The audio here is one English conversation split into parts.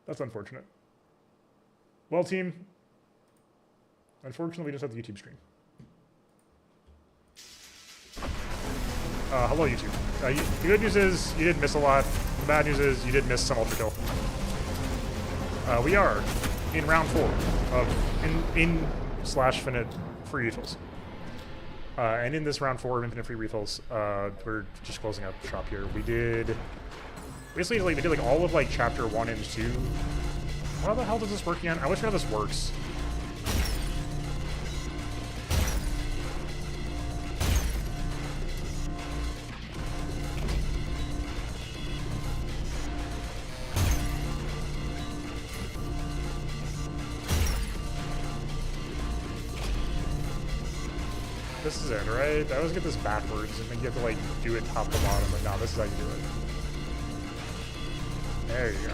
That's unfortunate. Well, team, unfortunately, we just have the YouTube stream. Hello, YouTube. The good news is you didn't miss a lot. The bad news is you did miss some ULTRAKILL. We are in round 4 of in/finite free refills. And in this round 4 of infinite free refills, we're just closing out the shop here. We did basically we did like all of like chapter 1 and 2. How the hell does this work again? I wish how this works. This is it, right? I always get this backwards, and then you have to like do it top to bottom, but no, this is how you do it. There you go.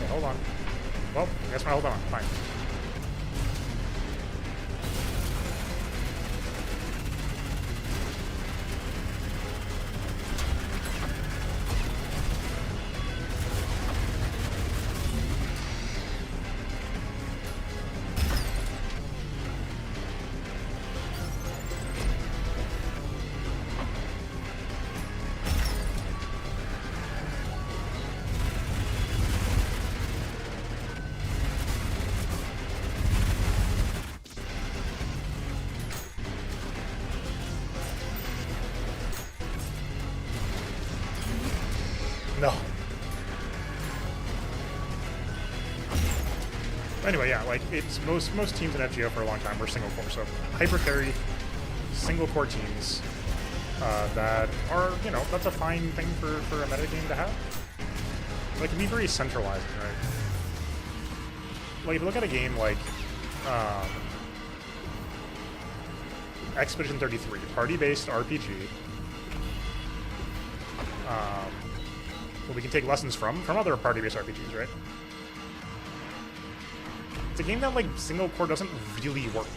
Hold on. Well, I guess I hold on. Fine. No. Anyway, yeah, like it's most teams in FGO for a long time were single core, so hyper carry, single core teams that are, you know, that's a fine thing for a metagame to have. Like, it can be very centralizing, right? Like if you look at a game like Expedition 33, party-based RPG. Well, we can take lessons from other party-based RPGs, right? It's a game that, like, single core doesn't really work.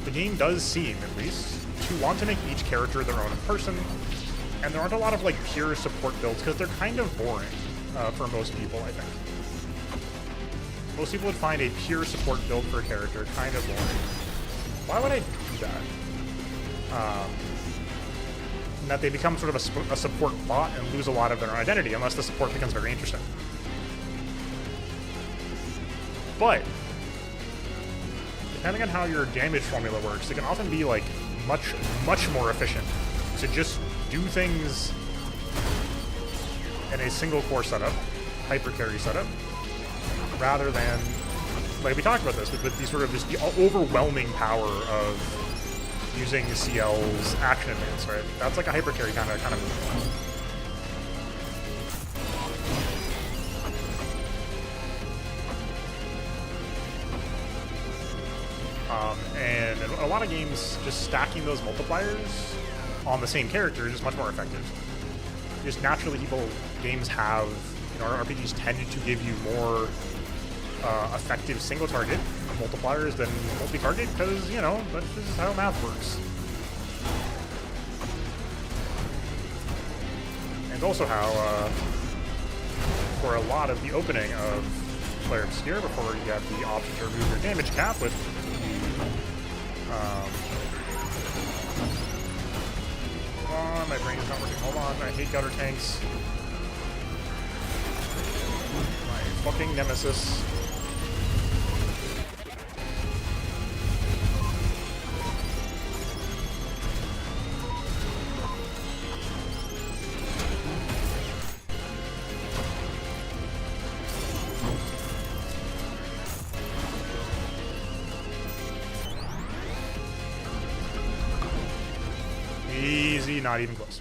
The game does seem, at least, to want to make each character their own person, and there aren't a lot of, like, pure support builds, because they're kind of boring for most people, I think. Most people would find a pure support build for a character kind of boring. Why would I do that? That they become sort of a support bot and lose a lot of their own identity unless the support becomes very interesting. But depending on how your damage formula works, it can often be like much more efficient to just do things in a single core setup, hyper carry setup, rather than, like we talked about this, with the sort of just the overwhelming power of using CL's action advance, right? That's like a hyper carry kind of move. And in a lot of games, just stacking those multipliers on the same character is much more effective. Just naturally, games have, you know, RPGs tend to give you more effective single target multipliers than multi-target, because, you know, that's just how math works. And also how, for a lot of the opening of Player Obscure, before you have the option to remove your damage cap with hold on, my brain's not working. Hold on, I hate gutter tanks. My fucking nemesis. Easy, not even close.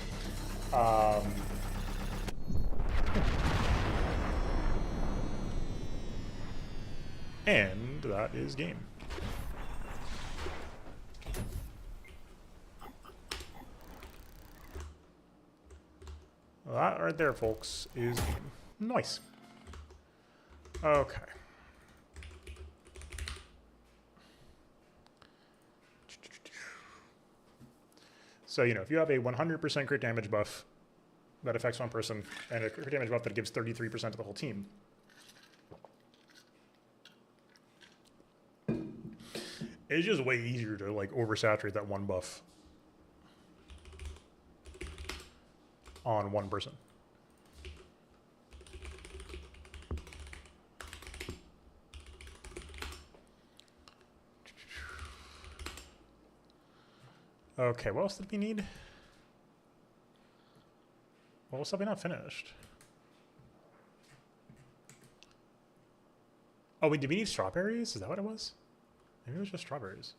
And that is game. That right there, folks, is game. Nice. Okay. So, you know, if you have a 100% crit damage buff that affects one person and a crit damage buff that gives 33% to the whole team, it's just way easier to, like, oversaturate that one buff on one person. Okay, what else did we need? What else have we not finished? Oh, wait, did we need strawberries? Is that what it was? Maybe it was just strawberries.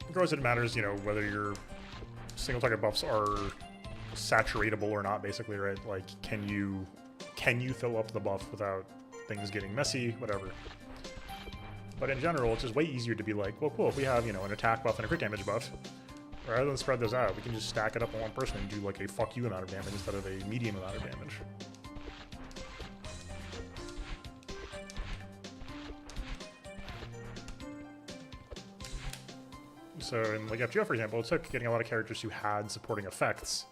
Of course, it matters, you know, whether your single target buffs are saturatable or not, basically, right? Like, can you fill up the buff without things getting messy, whatever. But in general, it's just way easier to be like, well, cool, if we have, you know, an attack buff and a crit damage buff, rather than spread those out, we can just stack it up on one person and do like a fuck you amount of damage instead of a medium amount of damage. So in like FGO, for example, it took getting a lot of characters who had supporting effects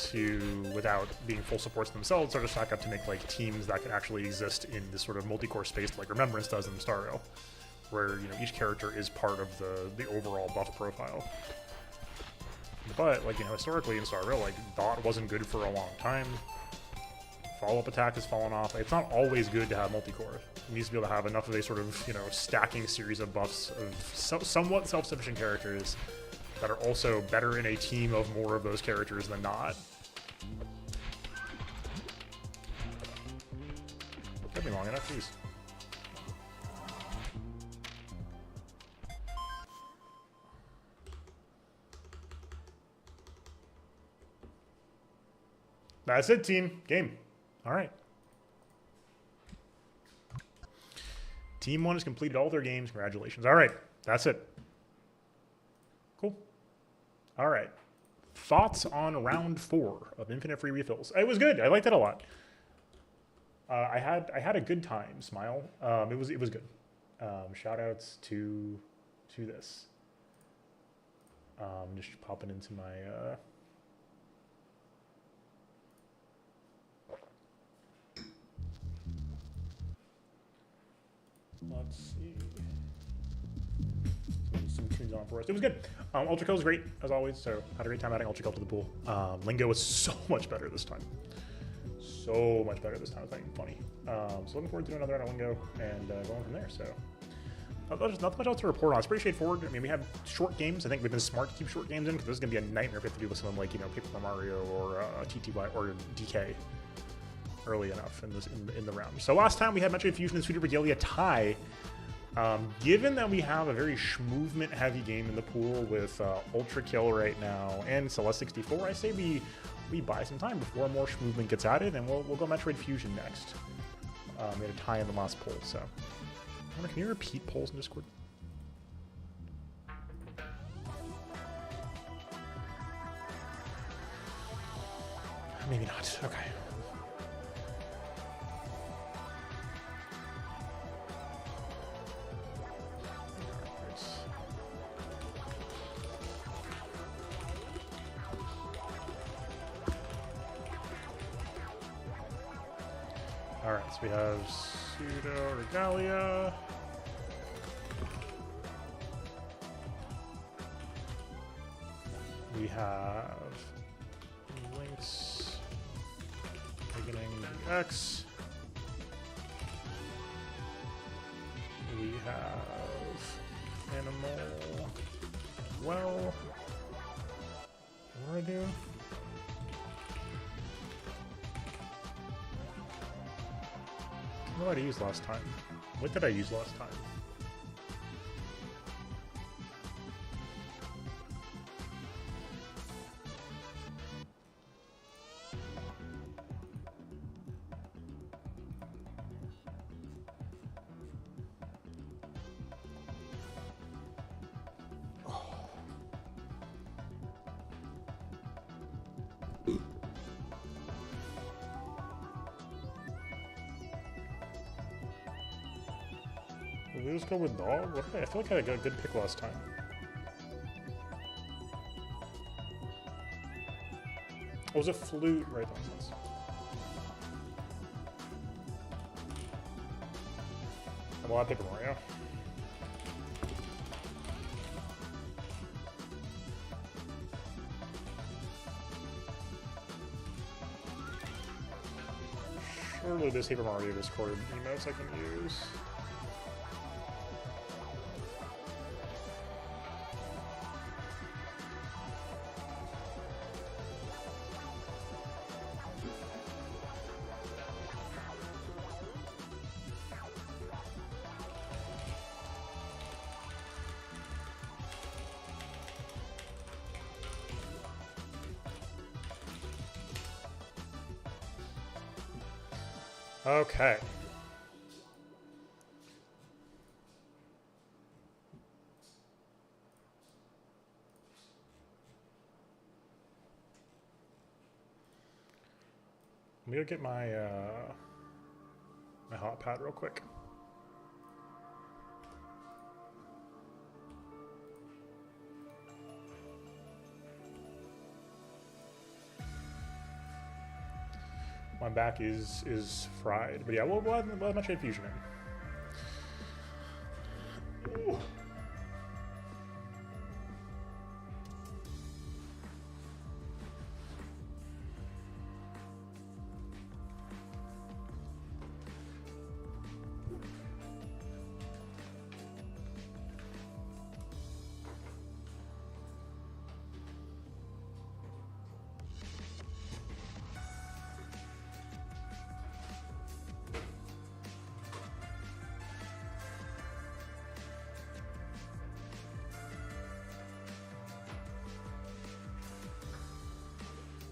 to, without being full supports themselves, sort of stack up to make like teams that can actually exist in this sort of multi-core space like Remembrance does in Star Rail, where, you know, each character is part of the overall buff profile. But, like, you know, historically in Star Rail, like, Dot wasn't good for a long time. Follow-up attack has fallen off. Like, it's not always good to have multi-core. It needs to be able to have enough of a sort of, you know, stacking series of buffs of somewhat self-sufficient characters that are also better in a team of more of those characters than not. Could be long enough, jeez. That's it, team. Game. All right. Team 1 has completed all their games. Congratulations. All right. That's it. Cool. All right. Thoughts on round 4 of Infinite Free Refills? It was good. I liked it a lot. I had a good time. Smile. It was good. Shout outs to this. Just popping into my let's see. Some tunes on for us. It was good. ULTRAKILL was great, as always, so had a great time adding ULTRAKILL to the pool. Lingo was so much better this time. So much better this time. It's not even funny. So looking forward to another round of Lingo and going from there. So there's not much else to report on. It's pretty straightforward. I mean, we have short games. I think we've been smart to keep short games in because this is going to be a nightmare if we have to do with something like, you know, Paper Mario or TTY or DK early enough in the round. So last time we had Metroid Fusion and Sweeter Regalia tie. Given that we have a very schmovement heavy game in the pool with ULTRAKILL right now and Celeste 64, I say we buy some time before more schmovement gets added, and we'll go Metroid Fusion next. We had a tie in the last poll, so. Can you repeat polls in Discord? Maybe not. Okay. Alright, so we have Pseudo Regalia. We have Link's beginning the X. We have Animal. Well, what do I do? What did I use last time? What did I use last time? Did we just go with dog? What did I feel like I got a good pick last time. Oh, it was a flute, right? That makes sense. Well, I'll pick Mario. Surely there's Paper Mario Discord emotes I can use. Okay. Let me go get my my hot pad real quick. My back is fried, but yeah, we'll have my trade fusion in. Ooh.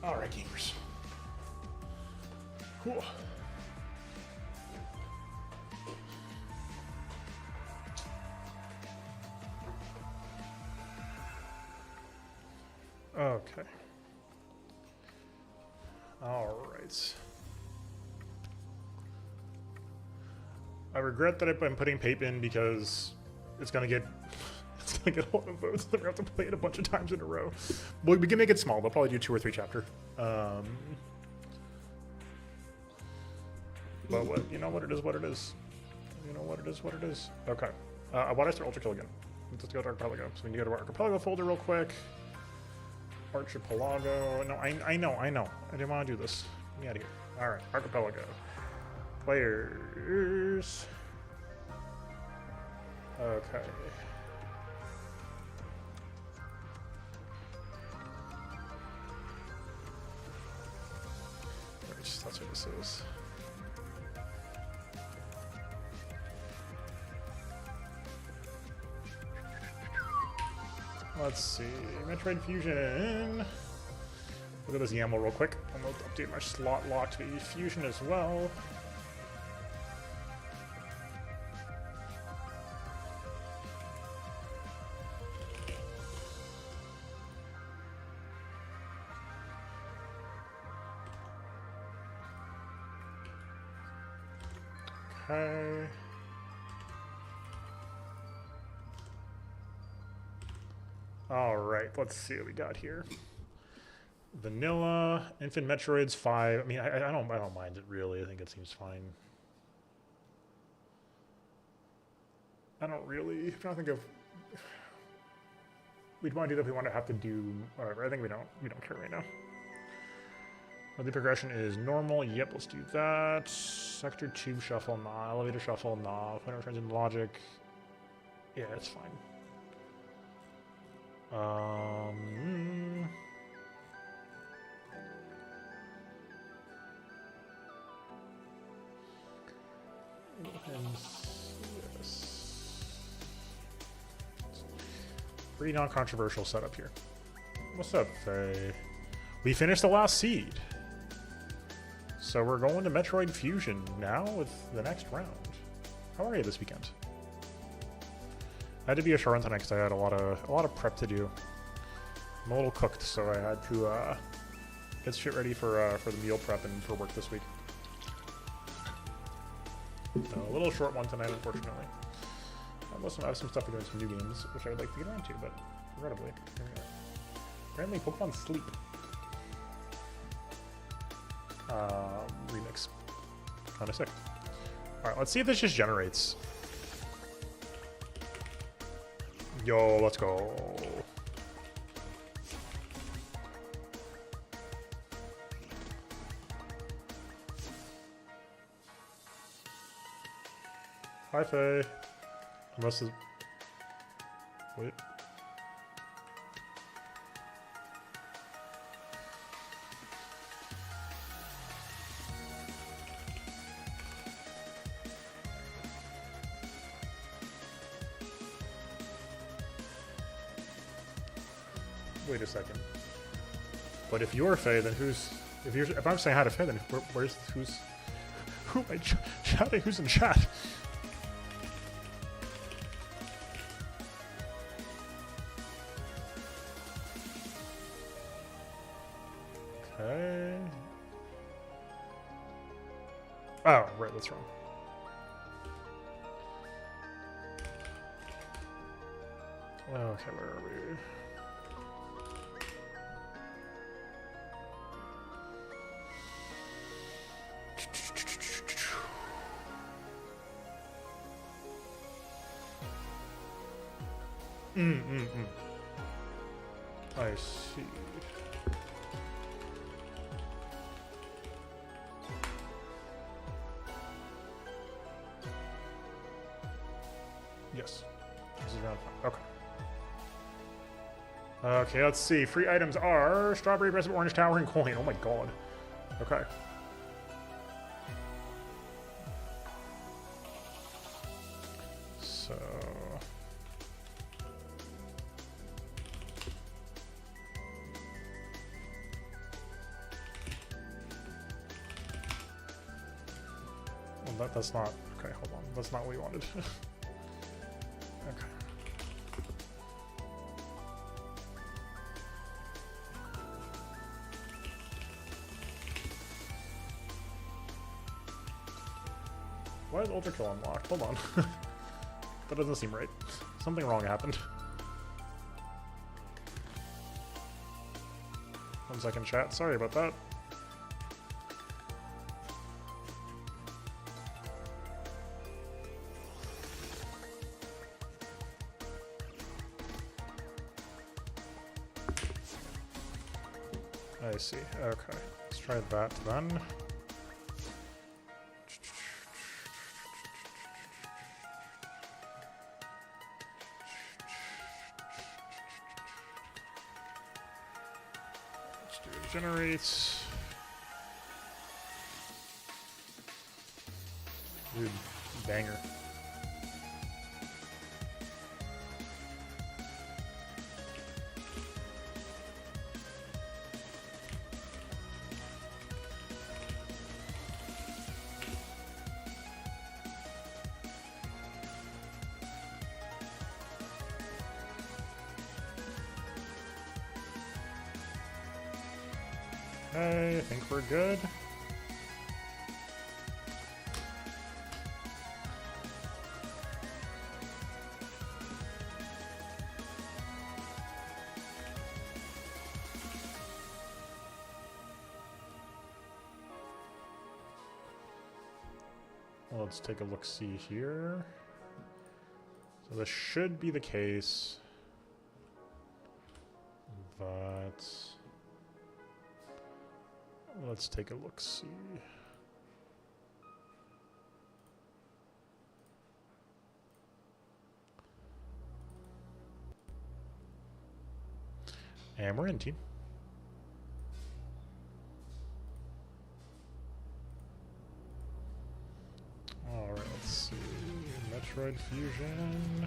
All right, gamers. Cool. Okay. All right. I regret that I'm putting Pape in because it's gonna get a lot of votes. Then we have to play it a bunch of times in a row. We can make it small. They'll probably do 2 or 3 chapter. But what you know what it is, what it is. You know what it is, what it is. Okay. I want to start ULTRAKILL again. Let's go to Archipelago. So we need to go to our Archipelago folder real quick. Archipelago. No, I know. I didn't want to do this. Get me out of here. All right, Archipelago. Players. Okay. That's what this is. Let's see. Metroid Fusion. Look at this YAML real quick. I'm going to update my slot lock to be Fusion as well. Okay. All right, let's see what we got here. Vanilla, Infant Metroids 5. I mean, I don't mind it really. I think it seems fine. I don't really. I'm trying to think of. We'd want to do that if we want to have to do whatever. I think we don't care right now. The progression is normal. Yep, let's do that. Sector 2 shuffle, nah. Elevator shuffle, nah. When it returns in logic. Yeah, it's fine. Yes. Pretty non-controversial setup here. What's up, Faye? We finished the last seed. So we're going to Metroid Fusion now with the next round. How are you this weekend? I had to be a short run tonight because I had a lot of prep to do. I'm a little cooked, so I had to get shit ready for the meal prep and for work this week. So a little short one tonight, unfortunately. I have some stuff to do in some new games, which I would like to get around to, but regrettably, here we are. Apparently, Pokemon Sleep. Remix. Kinda sick. Alright, let's see if this just generates. Yo, let's go. Hi, Faye. Unless it's... Wait. Wait a second. But if you're Faye, then who's... If I'm saying hi to Faye, then who am I chatting? Who's in chat? Okay. Oh, right, that's wrong. Okay, where are we? I see. Yes. This is round 5. Okay. Okay, let's see. Free items are strawberry, breast, orange tower, and coin. Oh my god. Okay. So... Well, that's not... Okay, hold on. That's not what we wanted. Okay. Why is ULTRAKILL unlocked? Hold on. That doesn't seem right. Something wrong happened. 1 second, chat. Sorry about that. I see. Okay. Let's try that then. Let's do it. Generates. Dude, banger. Okay, I think we're good. Well, let's take a look-see here. So this should be the case, but let's take a look-see. And we're in, team. All right, let's Asteroid fusion.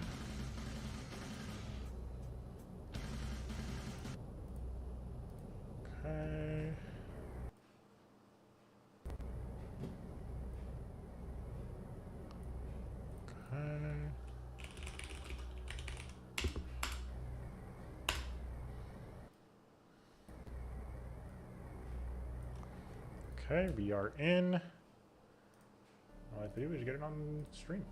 Okay. Okay, we are in. All I have to do is get it on stream.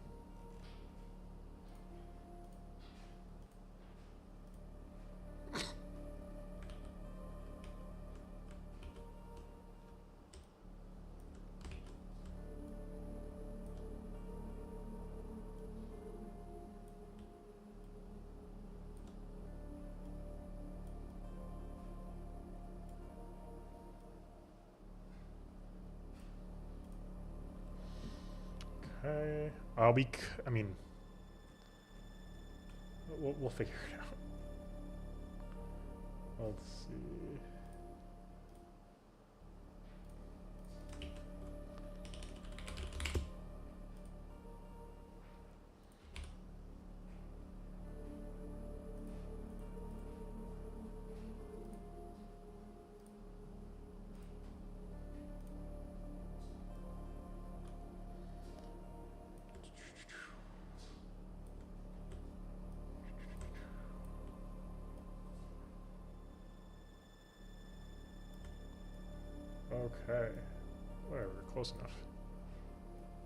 Okay. I mean, we'll figure it out. Let's see. Okay. Whatever, close enough.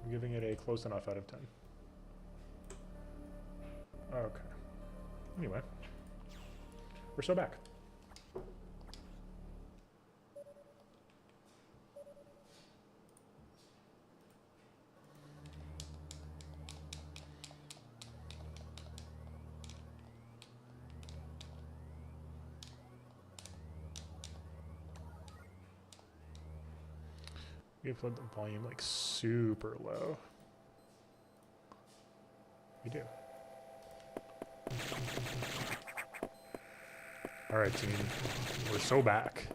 I'm giving it a close enough out of 10. Okay. Anyway. We're so back. We have put the volume like super low. We do. All right, team. We're so back.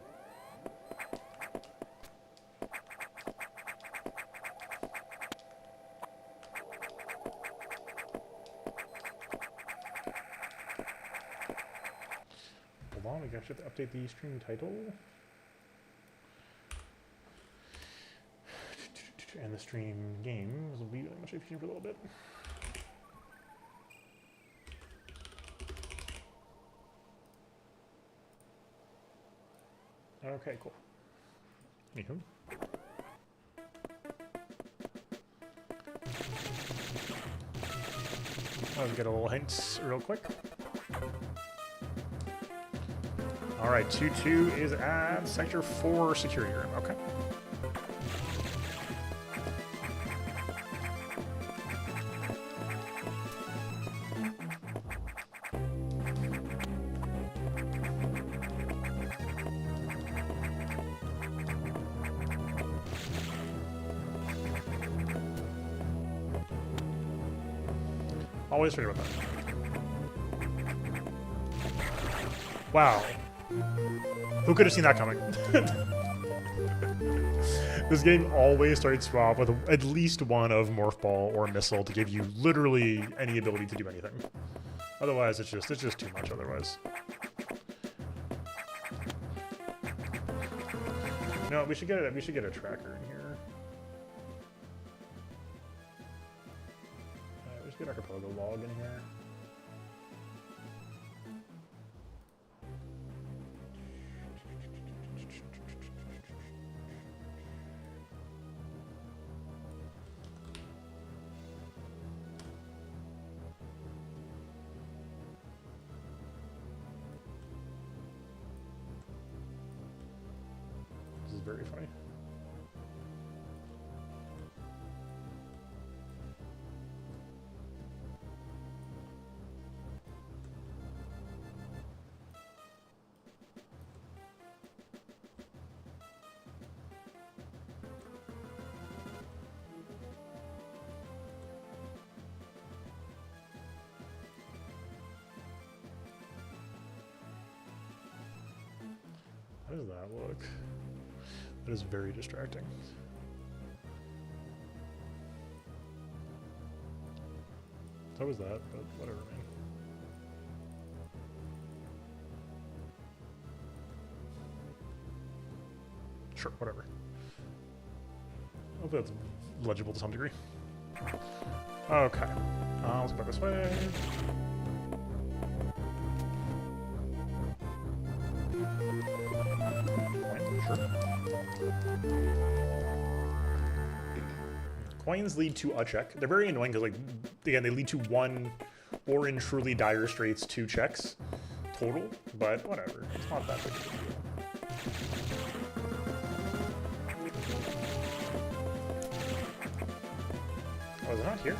Hold on, we actually have to update the stream title. And the stream games will be really much efficient for a little bit. Okay, cool. Anywho. Let's get a little hint real quick. All right, 2-2 is at Sector 4 security room. Okay. Always forget about that. Wow. Who could have seen that coming? This game always starts off with at least one of Morph Ball or Missile to give you literally any ability to do anything. Otherwise, it's just too much otherwise. No, we should get a tracker in here. We should get Archipelago log in here. This is very funny. How does that look? That is very distracting. So was that, but whatever, man. Sure, whatever. Hopefully that's legible to some degree. Okay. Let's go this way. Sure. Coins lead to a check. They're very annoying because, like, again, they lead to one, or in truly dire straits, 2 checks total. But whatever, it's not that big of a deal. Oh, is it not here?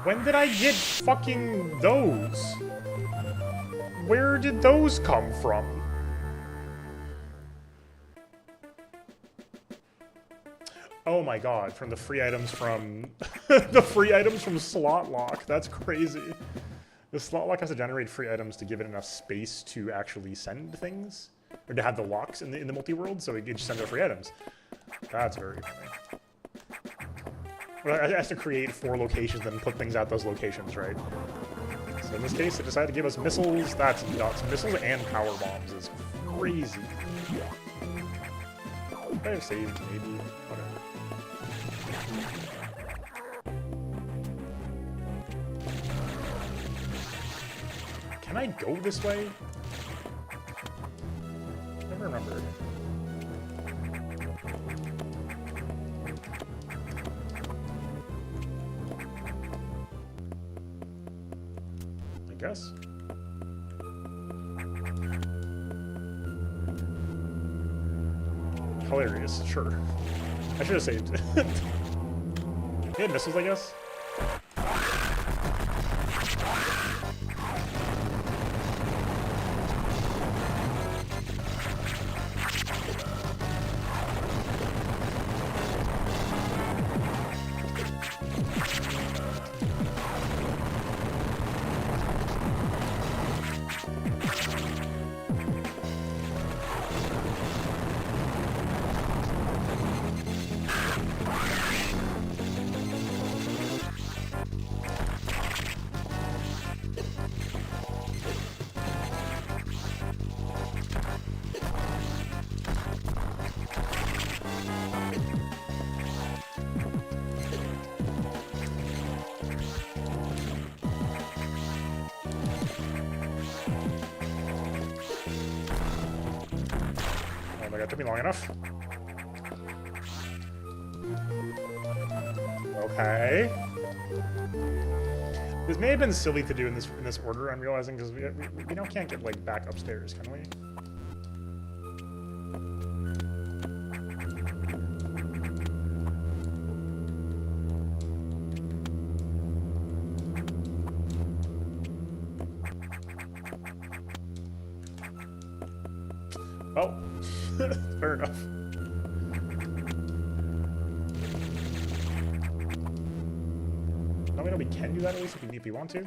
When did I get fucking those? Where did those come from? Oh my god, from the free items from the free items from Slot Lock. That's crazy. The Slot Lock has to generate free items to give it enough space to actually send things, or to have the locks in the multi-world, so it can just send out free items. That's very funny. Well, it has to create 4 locations and put things at those locations, right? So in this case, it decided to give us missiles. That's nuts. Missiles and power bombs is crazy. I have saved, maybe. Whatever. Can I go this way? I never remember. Guess. Hilarious, sure. I should have saved. He had missiles, I guess. That took me long enough. Okay. This may have been silly to do in this order, I'm realizing, because we can't get, like, back upstairs, can we? Oh. Fair enough. Now we know we can do that at least if we want to.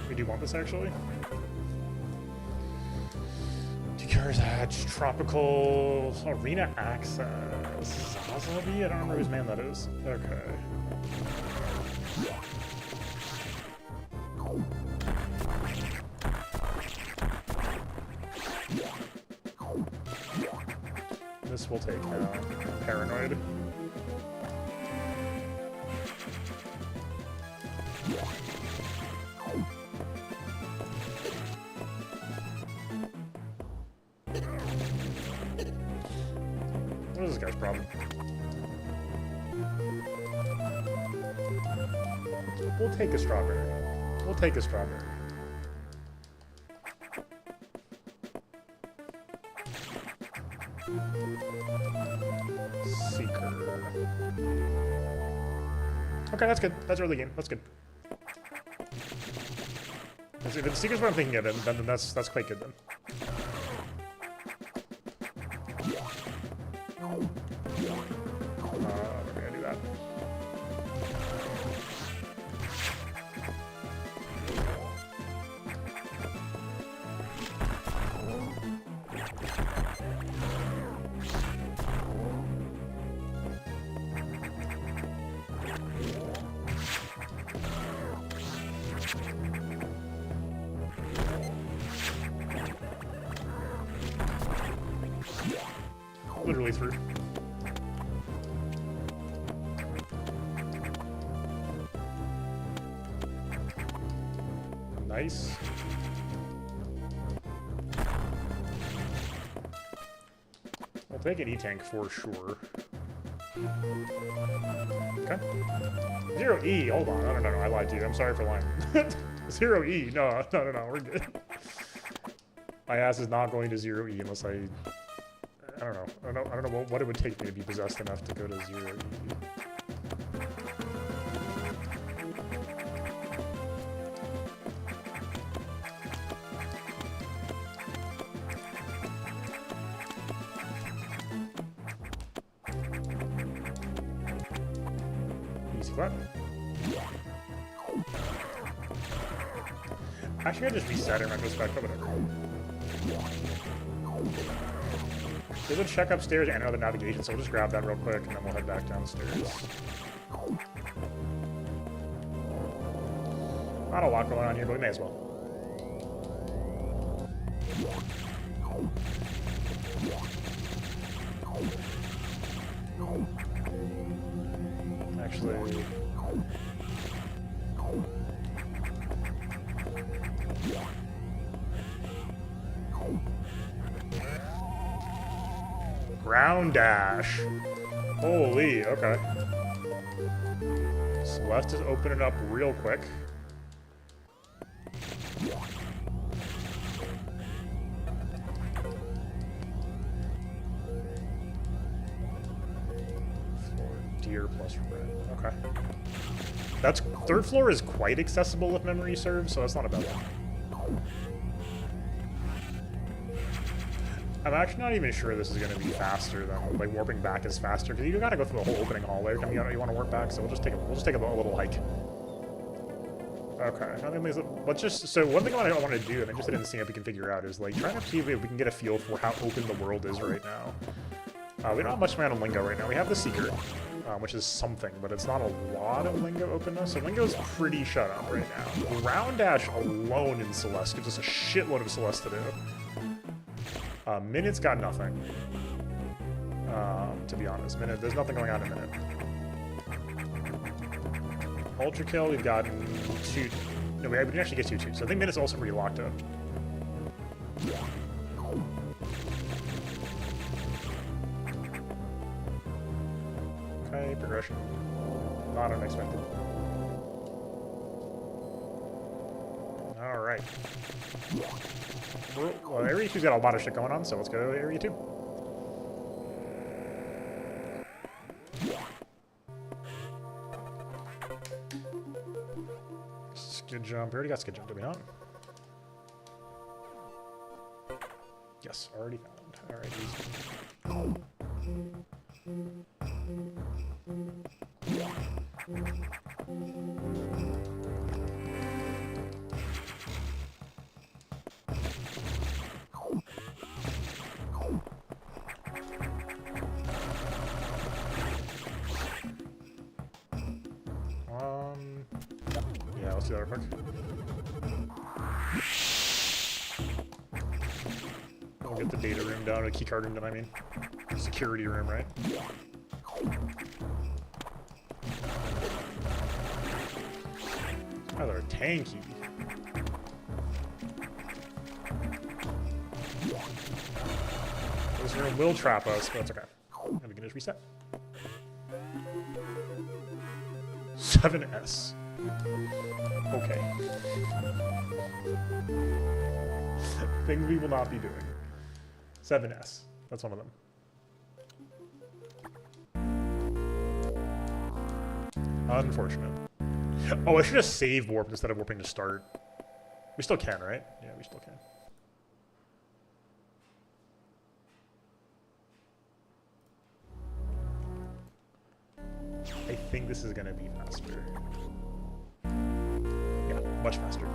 We do want this, actually. Decars Hatch, Tropical, Arena Access, Zazabi? I don't remember whose man that is. Okay. This will take now. Paranoid. What is this guy's problem? We'll take a strawberry. We'll take a strawberry. Seeker. Okay, that's good. That's early game. That's good. If the Seeker's what I'm thinking of, then that's quite good then. We're gonna do that. Literally through. Nice. We'll take an E-tank for sure. Okay. 0E, hold on. No, I lied to you. I'm sorry for lying. 0E, no, we're good. My ass is not going to 0E unless I don't know what it would take me to be possessed enough to go to 0E. Easy clap. Actually, I just reset in retrospect, but whatever. There's a check upstairs and another navigation, so we'll just grab that real quick, and then we'll head back downstairs. Not a lot going on here, but we may as well. Actually... Ground dash. Holy, okay. Celeste is opening up real quick. Floor deer plus red. Okay. That's third floor is quite accessible if memory serves, so that's not a bad one. I'm actually not even sure this is going to be faster than like warping back is faster because you gotta go through the whole opening hallway. I mean, you want to warp back, so we'll just take a little hike. Okay, let's just so one thing I want to do, I'm interested in seeing if we can figure out is like trying to see if we can get a feel for how open the world is right now. We don't have much amount of lingo right now. We have the Seeker, which is something, but it's not a lot of lingo openness. So lingo's pretty shut up right now. Ground dash alone in Celeste gives us a shitload of Celeste to do. Minute's got nothing. To be honest, Minute, there's nothing going on in Minute. ULTRAKILL, we've gotten 2. No, we didn't actually get 2-2, so I think Minute's also pretty locked up. Okay, progression. Not unexpected. Alright. Well, Area 2's got a lot of shit going on, so let's go to Area 2. Skid jump. We already got skid jump, did we not? Yes, already found. Alright, easy. Yeah, let's do that real quick. We'll get the data room down, the keycard room done, I mean. Security room, right? Rather tanky. This room will trap us, but it's okay. And we can just reset. 7S. Okay. Things we will not be doing. 7S. That's one of them. Unfortunate. Oh, I should have saved warped instead of warping to start. We still can, right? Yeah, we still can. I think this is gonna be faster. Yeah, much faster.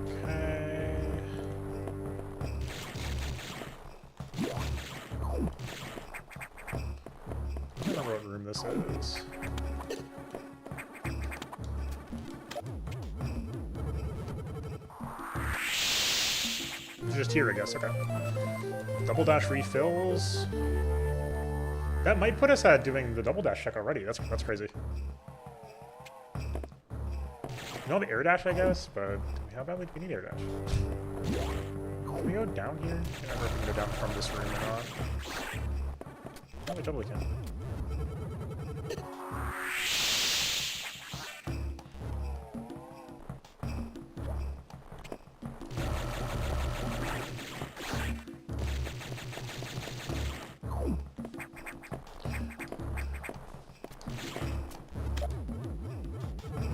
Okay. I don't remember what room this is. It's just here, I guess. Okay. Double dash refills. That might put us at doing the double dash check already. That's crazy. We don't have air dash, I guess, but how badly do we need air dash? Can we go down here? I can't remember if we can go down from this room or not. Oh, we totally can.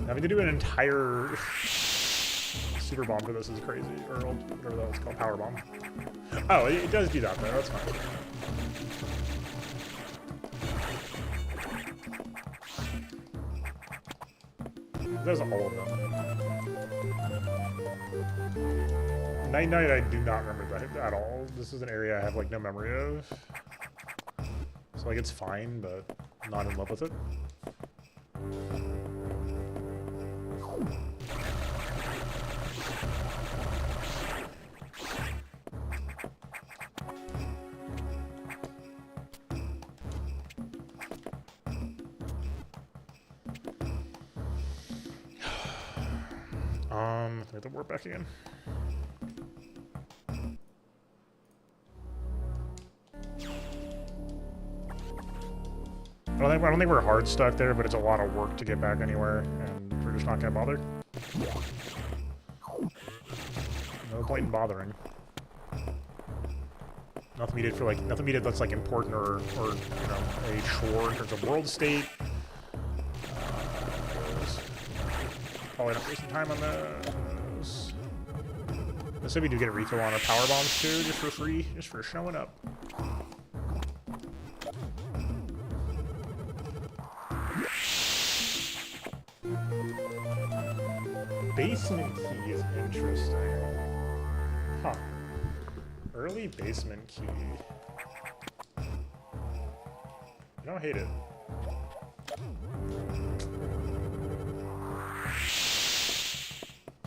Having to do an entire super bomb for this is crazy, or whatever that was called, power bomb. Oh, it does do that though, that's fine. There's all of them. Night Night, I do not remember that at all. This is an area I have like no memory of. So like it's fine, but I'm not in love with it. I have to warp back again. I don't think we're hard stuck there, but it's a lot of work to get back anywhere, and we're just not gonna bother. No point in bothering. Nothing needed that's like important or you know, a chore in terms of world state. Probably not wasting time on those. Let's say we do get a refill on our power bombs too, just for free, just for showing up. Basement key is interesting. Huh. Early basement key. I don't hate it.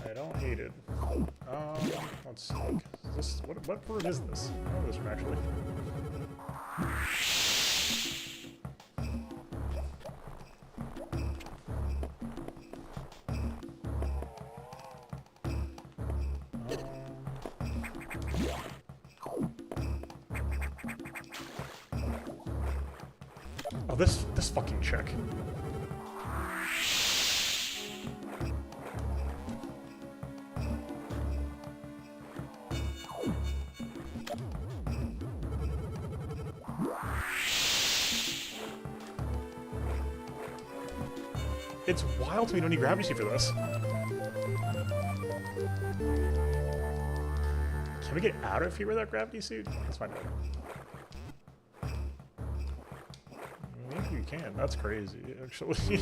I don't hate it. Let's see. Is this, what room is this? I don't know this room actually. Oh, this fucking check. It's wild to me, don't need gravity suit for this. Can we get out of here without gravity suit? Let's find out. Maybe we can. That's crazy, actually.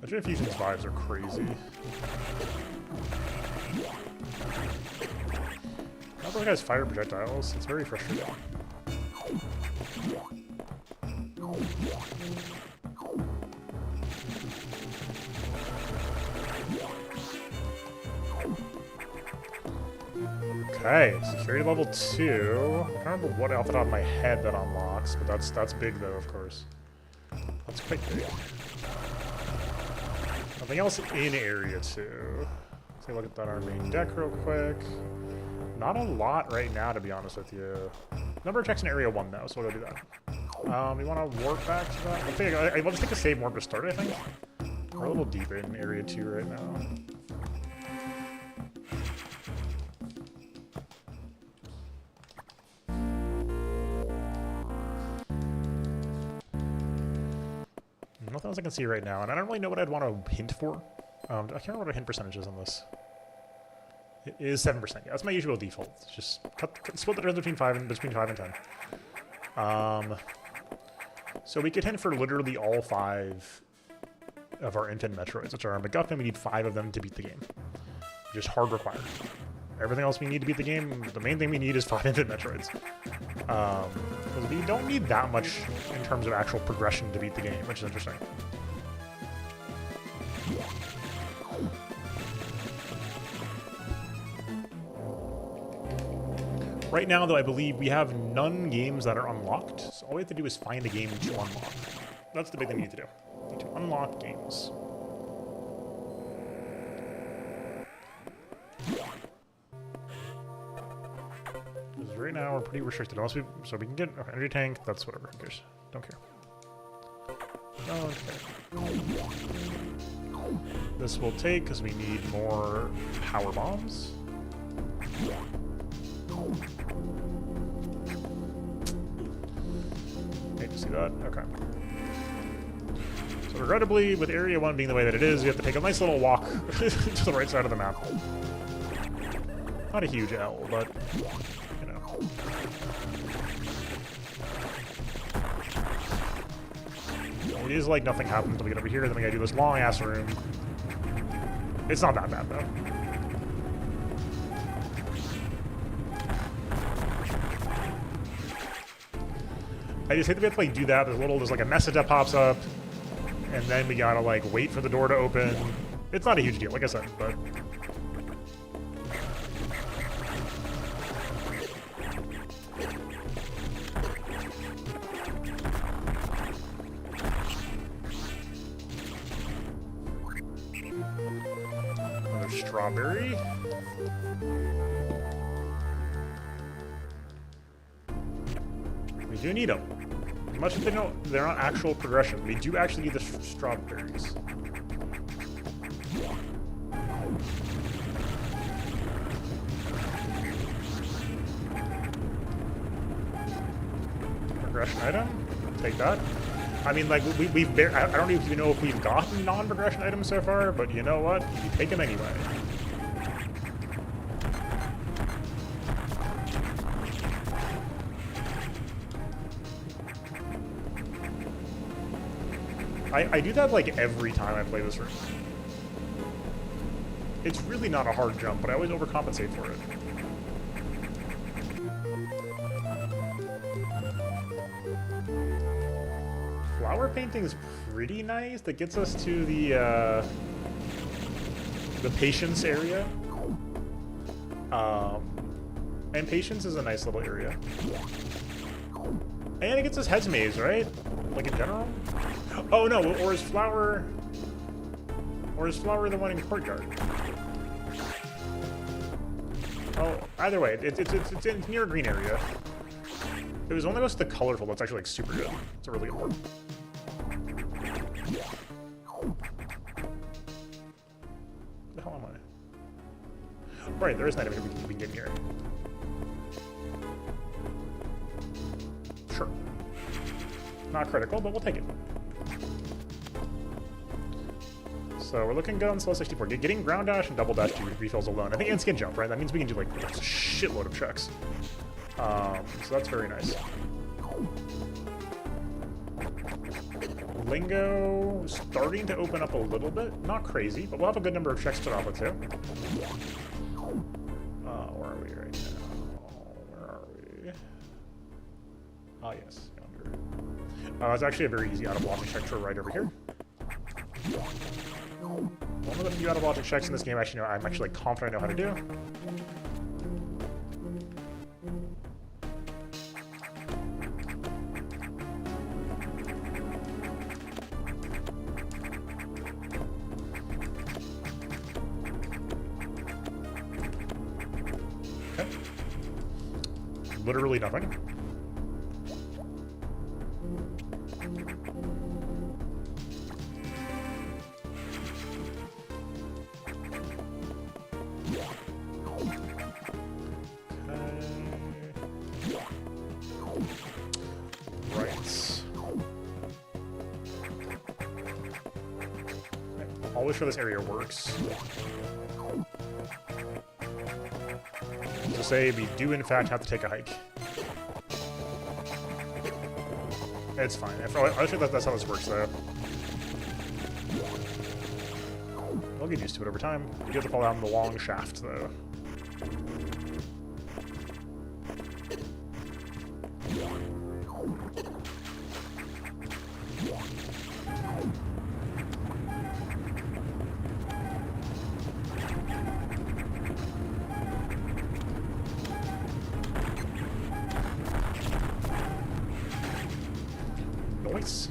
The Fusion's vibes are crazy. Not that it has fire projectiles. It's very frustrating. Okay, security level 2. I don't remember what off the top of my head that unlocks, but that's big though, of course. That's quite big. Nothing else in area 2. Let's take a look at that our main deck real quick. Not a lot right now, to be honest with you. Number of checks in area 1 though, so we'll go do that. We want to warp back to that? I'll just take a save warp to start, I think. We're a little deeper in area 2 right now. Nothing else I can see right now, and I don't really know what I'd want to hint for. I can't remember what our hint percentage is on this. It is 7%. Yeah, that's my usual default. It's just split the turns between 5 and 10. So we could hint for literally all 5 of our infinite Metroids, which are our MacGuffin. We need 5 of them to beat the game. Just hard required. Everything else we need to beat the game, the main thing we need is 5 infinite Metroids. Because we don't need that much in terms of actual progression to beat the game, which is interesting. Right now, though, I believe we have none games that are unlocked, so all we have to do is find a game to unlock. That's the big thing we need to do. We need to unlock games. Because right now we're pretty restricted, unless so we can get energy tank. That's whatever. Who cares? Don't care. Okay. This will take because we need more power bombs. Hate to see that. Okay. So regrettably, with Area 1 being the way that it is, you have to take a nice little walk to the right side of the map. Not a huge L, but, you know. It is like nothing happens until we get over here, then we gotta do this long-ass room. It's not that bad, though. I just hate that we have to like do that. There's like a message that pops up, and then we gotta like wait for the door to open. It's not a huge deal, like I said, but another strawberry. We do need them. As much as they know they're not actual progression, we do actually need the strawberries. Progression item? Take that. I mean, like, I don't even know if we've gotten non-progression items so far, but you know what? You take them anyway. I do that like every time I play this room. It's really not a hard jump, but I always overcompensate for it. Flower painting is pretty nice. That gets us to the patience area. And patience is a nice little area. And it gets us heads maze, right? Like in general? Oh no, or is flower the one in the courtyard? Oh, either way, it's near a green area. It was only the colorful that's actually like super good. It's a really good one. Where the hell am I? Right, there is an item we can get here. Sure. Not critical, but we'll take it. So we're looking good on Slow 64. Getting ground dash and double dash to refills alone. I think and skin jump, right? That means we can do like a shitload of checks. So that's very nice. Lingo starting to open up a little bit. Not crazy, but we'll have a good number of checks to start off with too. Where are we right now? Where are we? Ah, yes, yonder. It's actually a very easy out-of-logic check to right over here. One of the few out-of-logic checks in this game actually I'm actually confident I know how to do. Okay. Literally nothing. Always sure this area works. To say we do in fact have to take a hike. It's fine. I think that's how this works though. We'll get used to it over time. You have to fall down the long shaft though. Noise.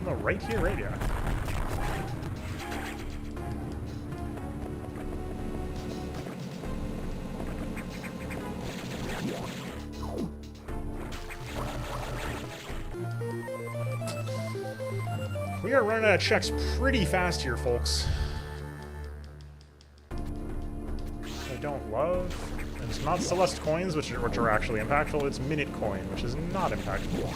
No, right here, right here. We are running out of checks pretty fast here, folks. I don't love. And it's not Celeste coins, which are actually impactful. It's minute coin, which is not impactful.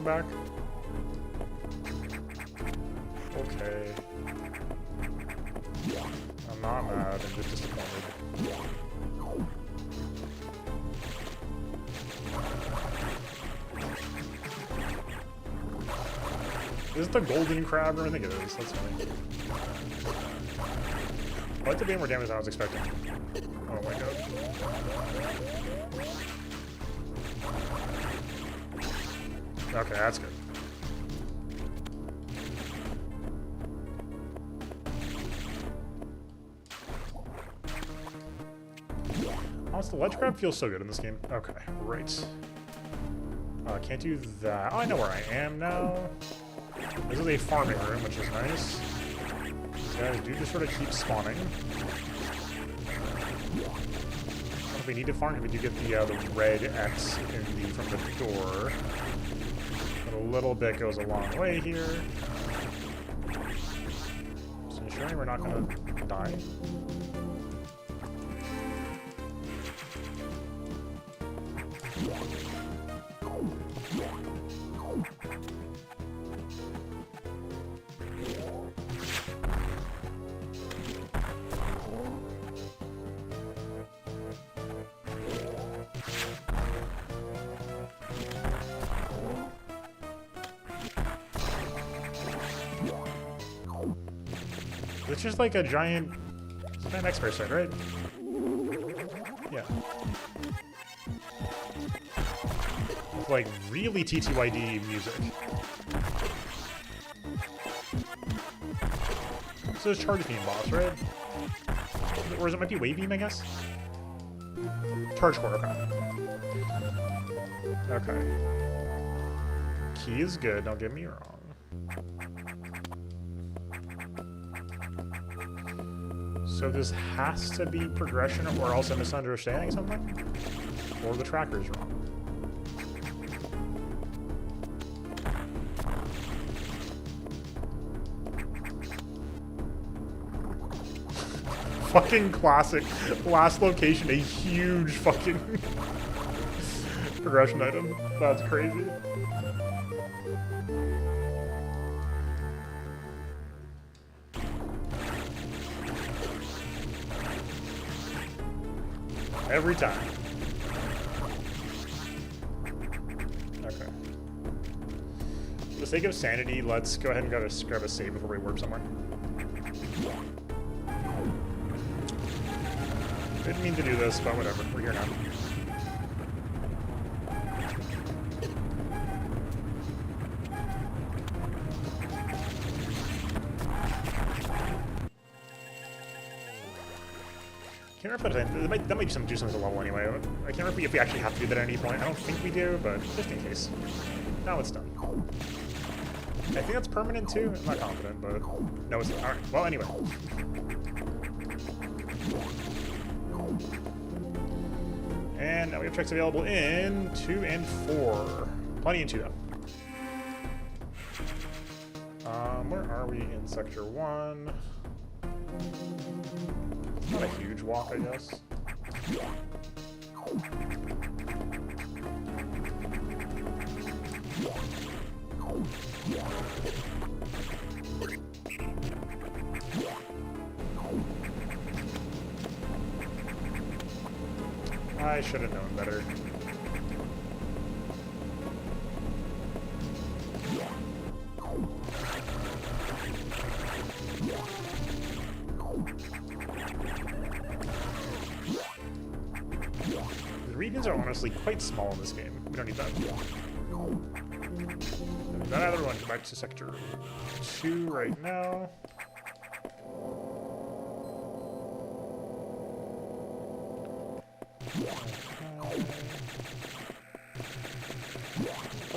Back. Okay. I'm not mad, I'm just disappointed. Is it the golden crab? I think it is. That's funny. I like the way more damage than I was expecting. Oh my god. Okay, that's good. Honestly, the ledge crab feels so good in this game. Okay, right. Can't do that. Oh, I know where I am now. This is a farming room, which is nice. These guys do just sort of keep spawning. If we need to farm, we do get the red X from the door. But a little bit goes a long way here. So ensuring we're not going to die. It's just like a giant X-person, right? Yeah. Like really TTYD music. So it's Charge Beam boss, right? Or is it might be Wave Beam, I guess? Charge Core, okay. Okay. Key is good, don't get me wrong. So this has to be progression, or else I'm misunderstanding something? Or the tracker's wrong. Fucking classic. Last location, a huge fucking progression item. That's crazy. Every time. Okay. For the sake of sanity, let's go ahead and grab a save before we warp somewhere. Didn't mean to do this, but whatever. We're here now. Can't remember if that might be some juice on the level anyway. I can't remember if we actually have to do that at any point. I don't think we do, but just in case. Now it's done. I think that's permanent too. I'm not confident, but no, it's not. All right. Well, anyway. And now we have checks available in 2 and 4. Plenty in 2 though. Where are we in Sector 1? Not a huge walk, I guess. I should have known better. The regions are honestly quite small in this game. We don't need that. That other one, go back to Sector 2 right now.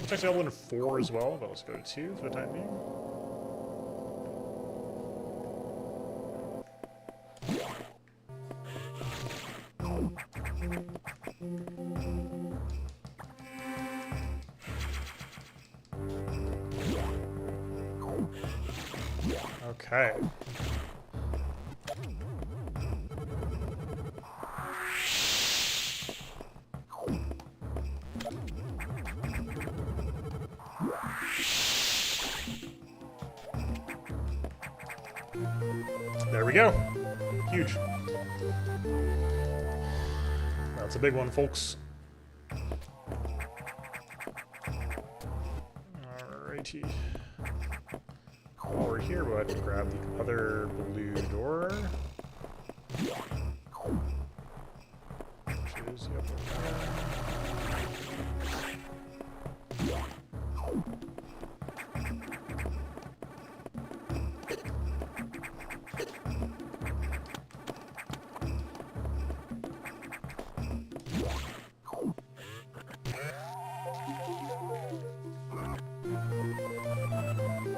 Checks available in 4 as well, but let's go to 2 for the time being. Okay. There we go. Huge. That's a big one, folks. Alrighty. While we're here, we'll have to grab the other blue door. Which is up there.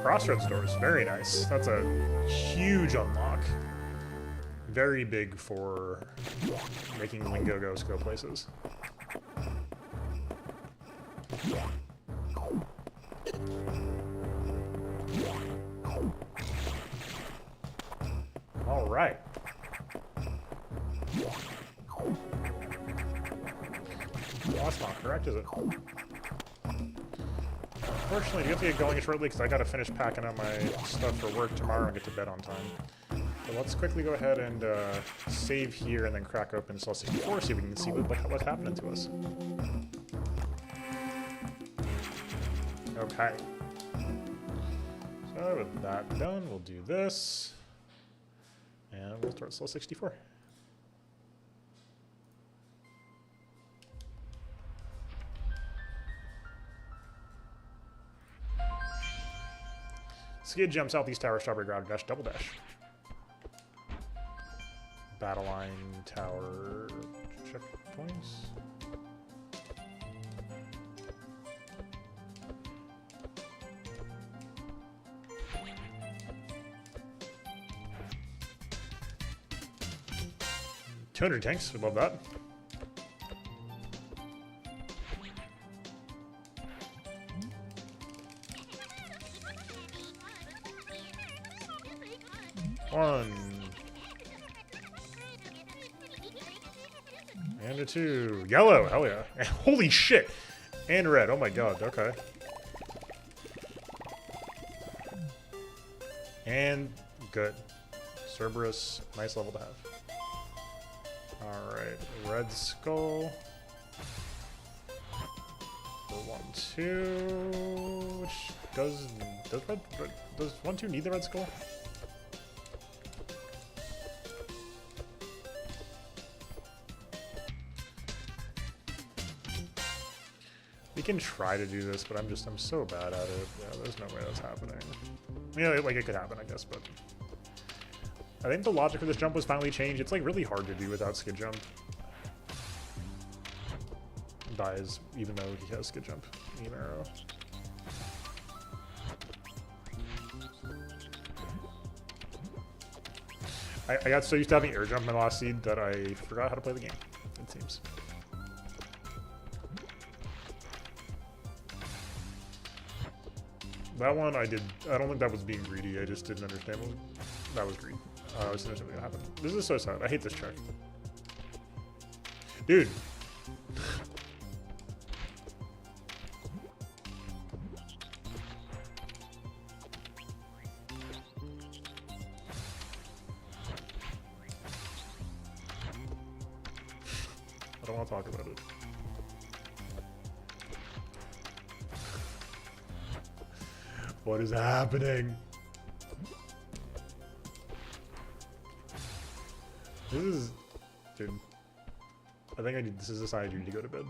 Crossroads doors, very nice. That's a huge unlock. Very big for making Lingogos go places. All right. Well, that's not correct, is it? Unfortunately, you have to get going shortly because I got to finish packing up my stuff for work tomorrow and get to bed on time. So let's quickly go ahead and save here and then crack open Cell 64, see if we can see what's happening to us. Okay. So with that done, we'll do this. And we'll start Cell 64. Skid jump southeast tower, strawberry grab dash, double dash. Battle line tower checkpoints. 200 tanks, we love that. One. And a 2. Yellow, hell yeah. Holy shit. And red, oh my god, okay. And good. Cerberus, nice level to have. Alright, red skull. For 1-2, which does 1-2 need the red skull? We can try to do this, but I'm so bad at it. Yeah, there's no way that's happening. Yeah, like it could happen, I guess, but I think the logic for this jump was finally changed. It's like really hard to do without skid jump. Dies even though he has skid jump. Beam arrow. I got so used to having air jump in my last seed that I forgot how to play the game, it seems. That one I did. I don't think that was being greedy. I just didn't understand what that was greed. I just didn't understand what happened. This is so sad. I hate this check. Dude. I don't want to talk about it. What is happening? This is... Dude. I think I need... This is a sign you need to go to bed.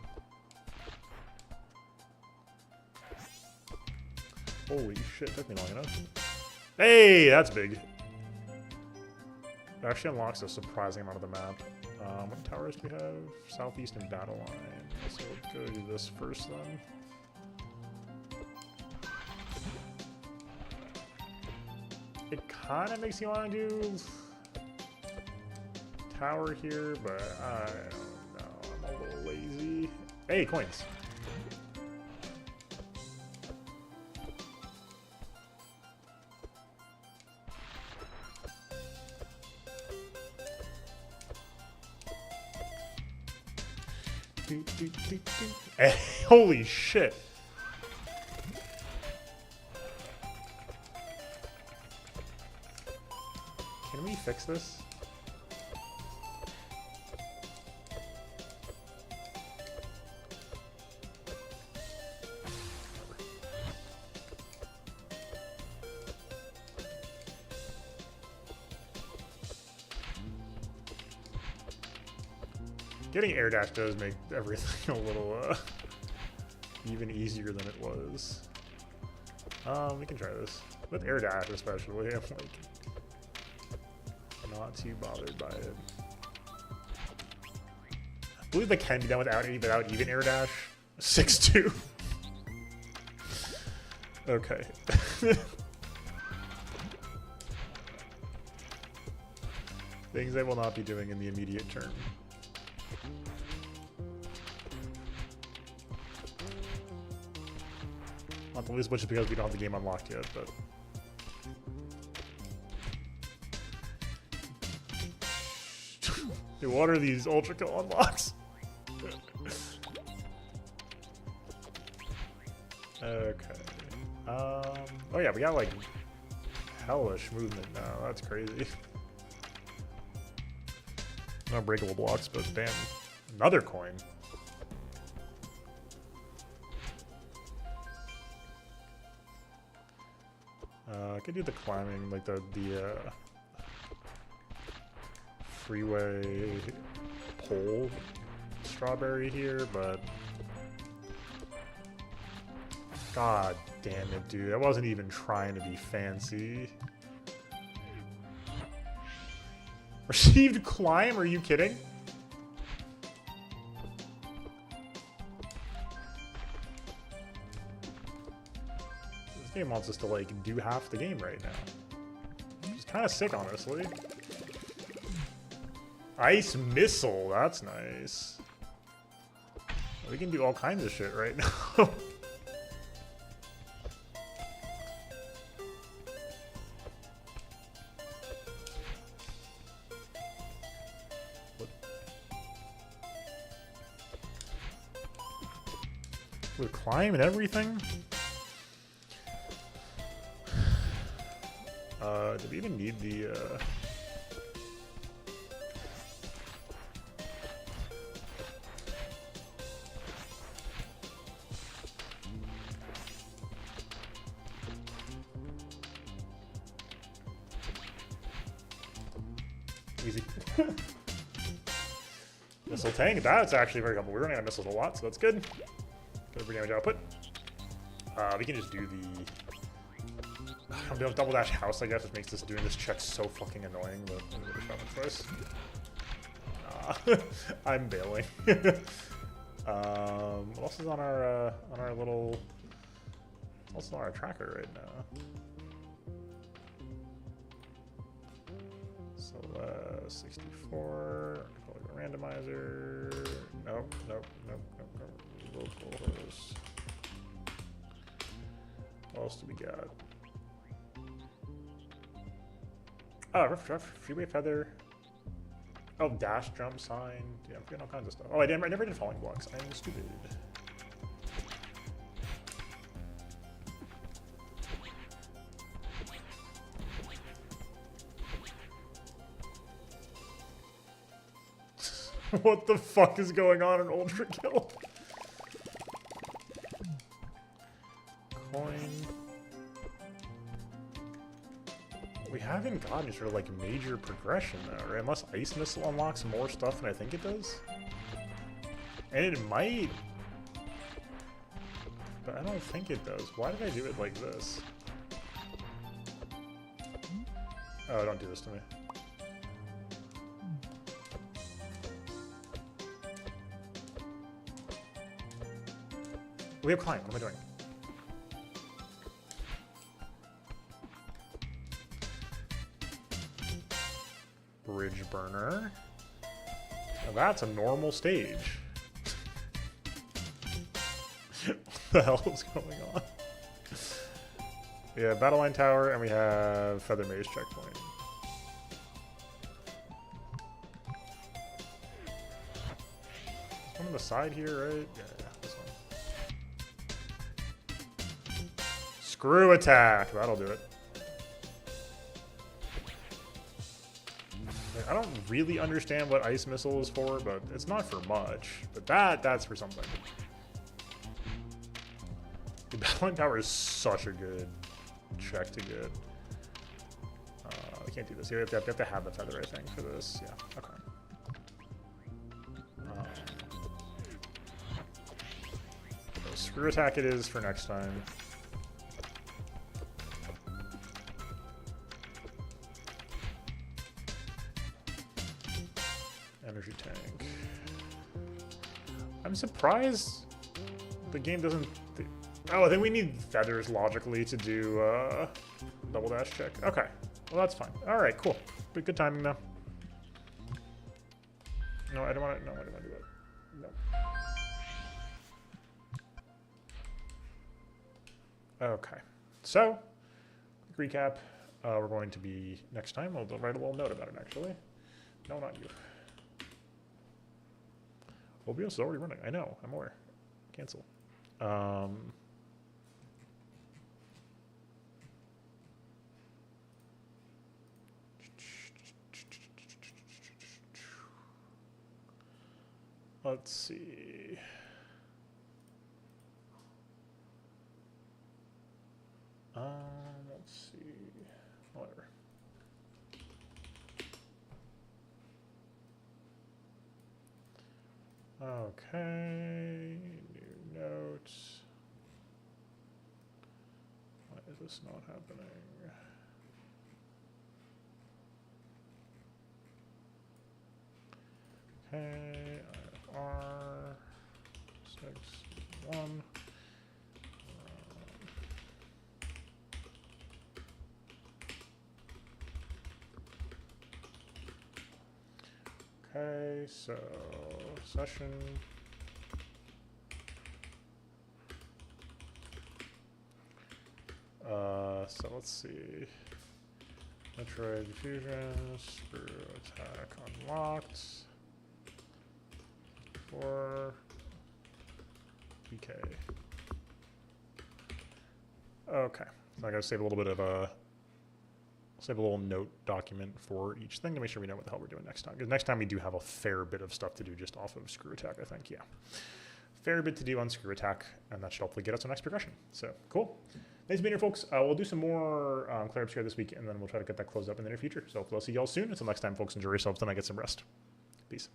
Holy shit, it took me long enough. Hey, that's big. It actually unlocks a surprising amount of the map. What towers do we have? Southeast and battle line. So let's go do this first then. It kind of makes you want to do tower here, but I don't know. I'm a little lazy. Hey, coins. Hey, holy shit. Can we fix this? Getting air dash does make everything a little even easier than it was. We can try this. With air dash especially, I'm like not too bothered by it. I believe that can be done without even air dash. 6-2. Okay. Things I will not be doing in the immediate term. Not the least which is because we don't have the game unlocked yet, but dude, what are these ULTRAKILL unlocks? Okay. Oh yeah, we got like hellish movement now. That's crazy. No breakable blocks, but damn, another coin. I could do the climbing, like the freeway pole strawberry here, but god damn it, dude. I wasn't even trying to be fancy. Received climb? Are you kidding? This game wants us to like do half the game right now. It's kind of sick, honestly. Ice missile, that's nice. We can do all kinds of shit right now. With climb and everything? Do we even need the, Easy. Missile tank, that's actually very helpful. We're running out of missiles a lot, so that's good. Good for damage output. We can just do the double dash house, I guess, which makes this doing this check so fucking annoying, but I'm gonna shot my choice. I'm bailing. What else is on our little? What's on our tracker right now? So 64. Archipelago Randomizer. Nope. Locals. What else do we got? Oh, freeway feather. Oh, dash jump sign. Yeah, I'm forgetting all kinds of stuff. Oh, I never did falling blocks. I'm stupid. What the fuck is going on in ULTRAKILL? Coin. We haven't gotten sort of like major progression though, right? Unless Ice Missile unlocks more stuff than I think it does. And it might. But I don't think it does. Why did I do it like this? Oh, don't do this to me. We have climb. What am I doing? Bridge burner. Now that's a normal stage. What the hell is going on? We have Battle Line Tower and we have Feather Maze checkpoint. There's one on the side here, right? Yeah, this one. Screw attack. That'll do it. I don't really understand what Ice Missile is for, but it's not for much. But that's for something. The Battle Line Tower is such a good check to get. We can't do this. You have to have the feather, I think, for this. Yeah, okay. So screw attack it is for next time. Energy tank. I'm surprised the game doesn't... Oh, I think we need feathers logically to do double dash check. Okay, well that's fine. All right, cool. But good timing though. No, I don't want to. No, I don't want to do that. No. Okay, so quick recap. We're going to be next time. I'll write a little note about it actually. No, not you. OBS is already running. I know. I'm aware. Cancel. Let's see. Let's see. Whatever. Okay. New notes. Why is this not happening? Okay. R61. Okay, so session. So let's see. Metroid diffusion, screw attack unlocked. 4 BK. Okay, so I gotta save a little bit of a little note document for each thing to make sure we know what the hell we're doing next time. Because next time we do have a fair bit of stuff to do just off of screw attack, I think. Yeah, fair bit to do on screw attack, and that should hopefully get us our next progression. So cool. Thanks for being here, folks. We'll do some more Clear Obscure this week, and then we'll try to get that closed up in the near future. So I'll see y'all soon. Until next time, folks, enjoy yourselves, and I get some rest. Peace.